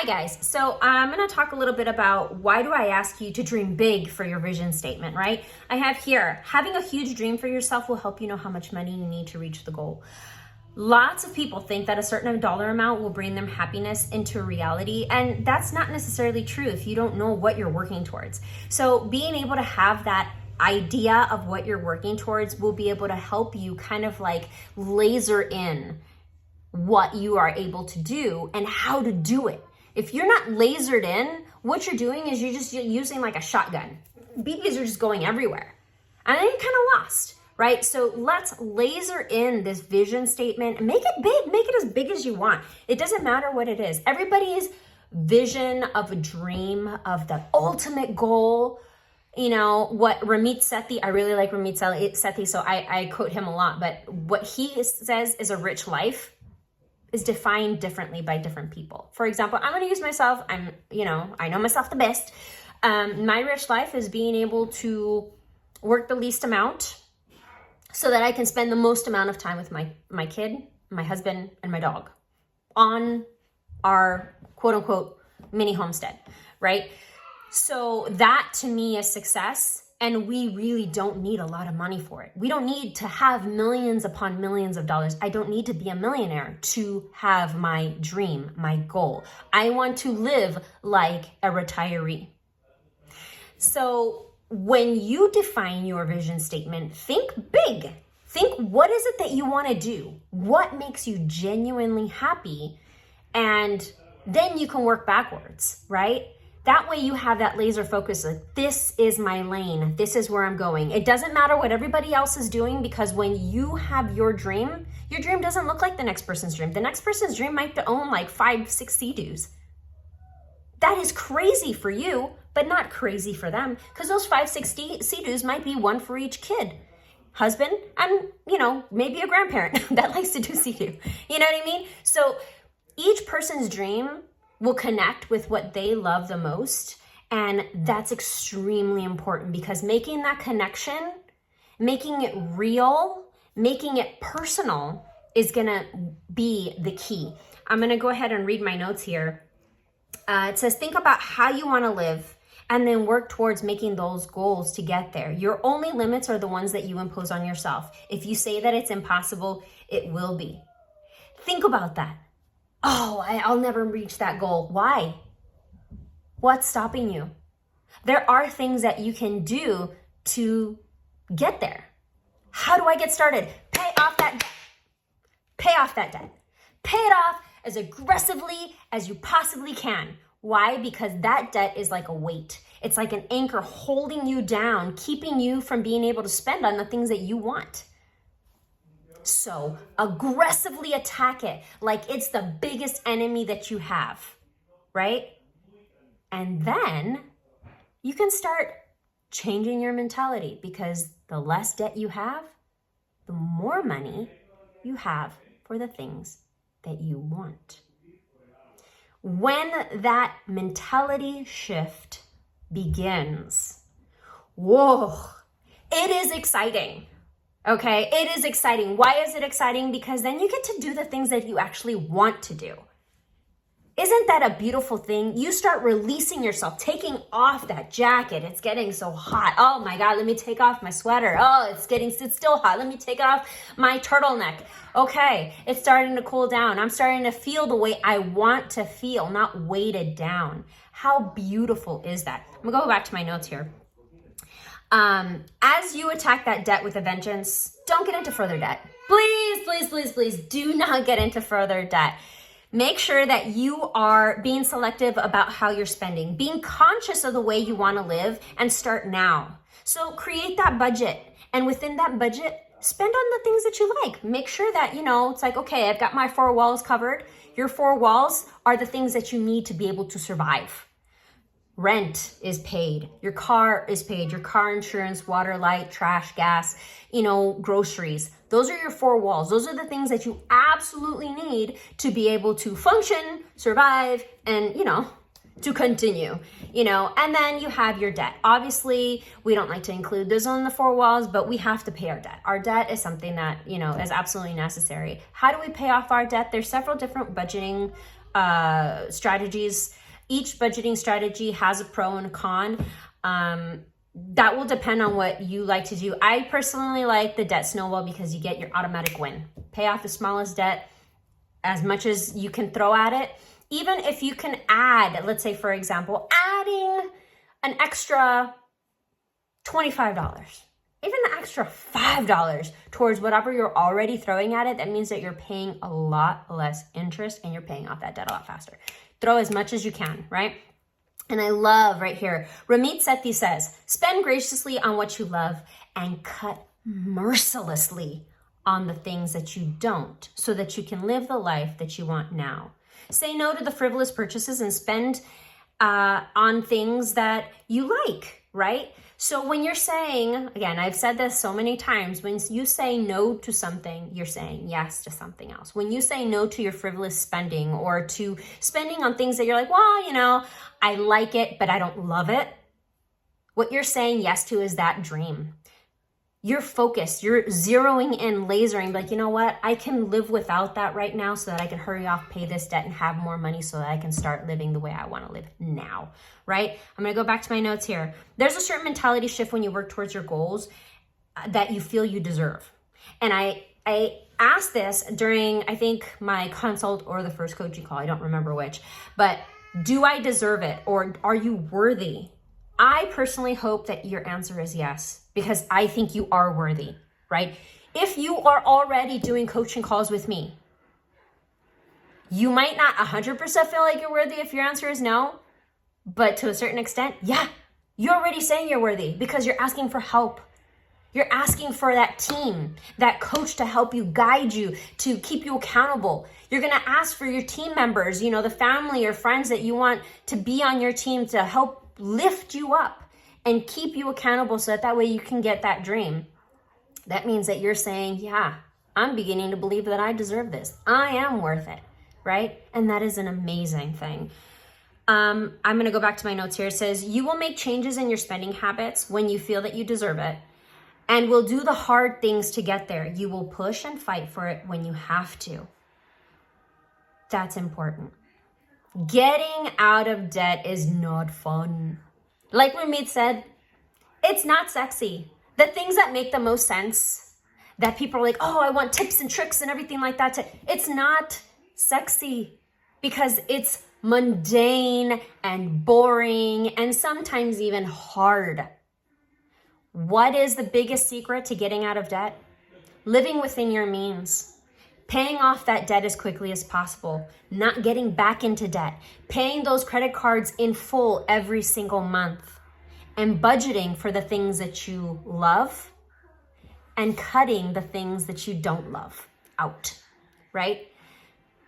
Hi guys, so I'm going to talk a little bit about why do I ask you to dream big for your vision statement, right? I have here, having a huge dream for yourself will help you know how much money you need to reach the goal. Lots of people think that a certain dollar amount will bring them happiness into reality, and that's not necessarily true if you don't know what you're working towards. So being able to have that idea of what you're working towards will be able to help you kind of like laser in what you are able to do and how to do it. If you're not lasered in, what you're doing is you're just using like a shotgun. BBs are just going everywhere. And then you're kind of lost, right? So let's laser in this vision statement and make it big. Make it as big as you want. It doesn't matter what it is. Everybody's vision of a dream, of the ultimate goal, you know, what Ramit Sethi, I really like Ramit Sethi, so I quote him a lot, but what he says is a rich life is defined differently by different people. For example, I'm going to use myself. I know myself the best. My rich life is being able to work the least amount so that I can spend the most amount of time with my kid, my husband, and my dog on our quote unquote mini homestead, right? So that to me is success. And we really don't need a lot of money for it. We don't need to have millions upon millions of dollars. I don't need to be a millionaire to have my dream, my goal. I want to live like a retiree. So when you define your vision statement, think big. Think, what is it that you want to do? What makes you genuinely happy? And then you can work backwards, right? That way you have that laser focus of this is my lane. This is where I'm going. It doesn't matter what everybody else is doing, because when you have your dream doesn't look like the next person's dream. The next person's dream might own like 5-6 Sea-Doos. That is crazy for you, but not crazy for them, because those 5-6 Sea-Doos might be one for each kid, husband, and maybe a grandparent that likes to do Sea-Doo. You know what I mean? So each person's dream will connect with what they love the most. And that's extremely important, because making that connection, making it real, making it personal is gonna be the key. I'm gonna go ahead and read my notes here. It says, think about how you wanna live and then work towards making those goals to get there. Your only limits are the ones that you impose on yourself. If you say that it's impossible, it will be. Think about that. Oh, I'll never reach that goal. Why? What's stopping you? There are things that you can do to get there. How do I get started? Pay off that debt. Pay off that debt. Pay it off as aggressively as you possibly can. Why? Because that debt is like a weight. It's like an anchor holding you down, keeping you from being able to spend on the things that you want. So aggressively attack it like it's the biggest enemy that you have, right? And then you can start changing your mentality, because the less debt you have, the more money you have for the things that you want. When that mentality shift begins, whoa, it is exciting. Okay, it is exciting. Why is it exciting? Because then you get to do the things that you actually want to do. Isn't that a beautiful thing? You start releasing yourself, taking off that jacket. It's getting so hot. Oh my God, let me take off my sweater. Oh, it's still hot. Let me take off my turtleneck. Okay, it's starting to cool down. I'm starting to feel the way I want to feel, not weighted down. How beautiful is that? I'm gonna go back to my notes here. As you attack that debt with a vengeance, don't get into further debt. Please, please, please, please do not get into further debt. Make sure that you are being selective about how you're spending, being conscious of the way you want to live, and start now. So create that budget, and within that budget, spend on the things that you like. Make sure that, it's like, okay, I've got my 4 walls covered. Your 4 walls are the things that you need to be able to survive. Rent is paid, your car is paid, your car insurance, water, light, trash, gas, groceries. Those are your 4 walls. Those are the things that you absolutely need to be able to function, survive, and, to continue, and then you have your debt. Obviously, we don't like to include those on the 4 walls, but we have to pay our debt. Our debt is something that, is absolutely necessary. How do we pay off our debt? There's several different budgeting strategies. Each budgeting strategy has a pro and a con. That will depend on what you like to do. I personally like the debt snowball because you get your automatic win. Pay off the smallest debt as much as you can throw at it. Even if you can add, let's say, for example, adding an extra $25, even the extra $5 towards whatever you're already throwing at it, that means that you're paying a lot less interest and you're paying off that debt a lot faster. Throw as much as you can, right? And I love right here, Ramit Sethi says, spend graciously on what you love and cut mercilessly on the things that you don't, so that you can live the life that you want now. Say no to the frivolous purchases and spend on things that you like, right? So when you're saying, again, I've said this so many times, when you say no to something, you're saying yes to something else. When you say no to your frivolous spending or to spending on things that you're like, well, you know, I like it, but I don't love it. What you're saying yes to is that dream. You're focused, you're zeroing in, lasering, like, you know what? I can live without that right now so that I can hurry off, pay this debt and have more money so that I can start living the way I want to live now, right? I'm going to go back to my notes here. There's a certain mentality shift when you work towards your goals that you feel you deserve. And I asked this during, I think, my consult or the first coaching call. I don't remember which, but do I deserve it? Or are you worthy? I personally hope that your answer is yes, because I think you are worthy, right? If you are already doing coaching calls with me, you might not 100% feel like you're worthy if your answer is no, but to a certain extent, yeah, you're already saying you're worthy because you're asking for help. You're asking for that team, that coach to help you, guide you, to keep you accountable. You're going to ask for your team members, you know, the family or friends that you want to be on your team to help lift you up and keep you accountable so that way you can get that dream. That means that you're saying, yeah, I'm beginning to believe that I deserve this. I am worth it, right? And that is an amazing thing. I'm going to go back to my notes here. It says, you will make changes in your spending habits when you feel that you deserve it and will do the hard things to get there. You will push and fight for it when you have to. That's important. Getting out of debt is not fun. Like Ramit said, it's not sexy. The things that make the most sense, that people are like, oh, I want tips and tricks and everything like that. It's not sexy because it's mundane and boring and sometimes even hard. What is the biggest secret to getting out of debt? Living within your means. Paying off that debt as quickly as possible, not getting back into debt, paying those credit cards in full every single month, and budgeting for the things that you love and cutting the things that you don't love out, right?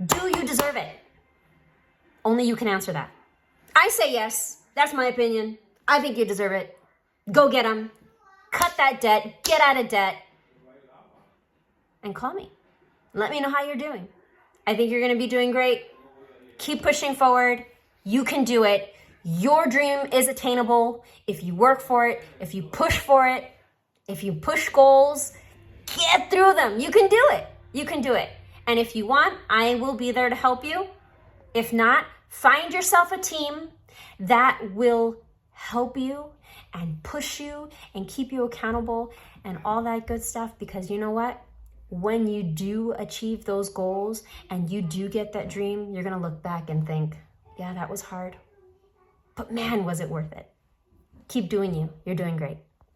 Do you deserve it? Only you can answer that. I say yes. That's my opinion. I think you deserve it. Go get them. Cut that debt. Get out of debt. And call me. Let me know how you're doing. I think you're going to be doing great. Keep pushing forward. You can do it. Your dream is attainable if you work for it, if you push for it, if you push goals, get through them. You can do it. You can do it. And if you want, I will be there to help you. If not, find yourself a team that will help you and push you and keep you accountable and all that good stuff, because you know what? When you do achieve those goals and you do get that dream, you're going to look back and think, yeah, that was hard. But man, was it worth it. Keep doing you. You're doing great.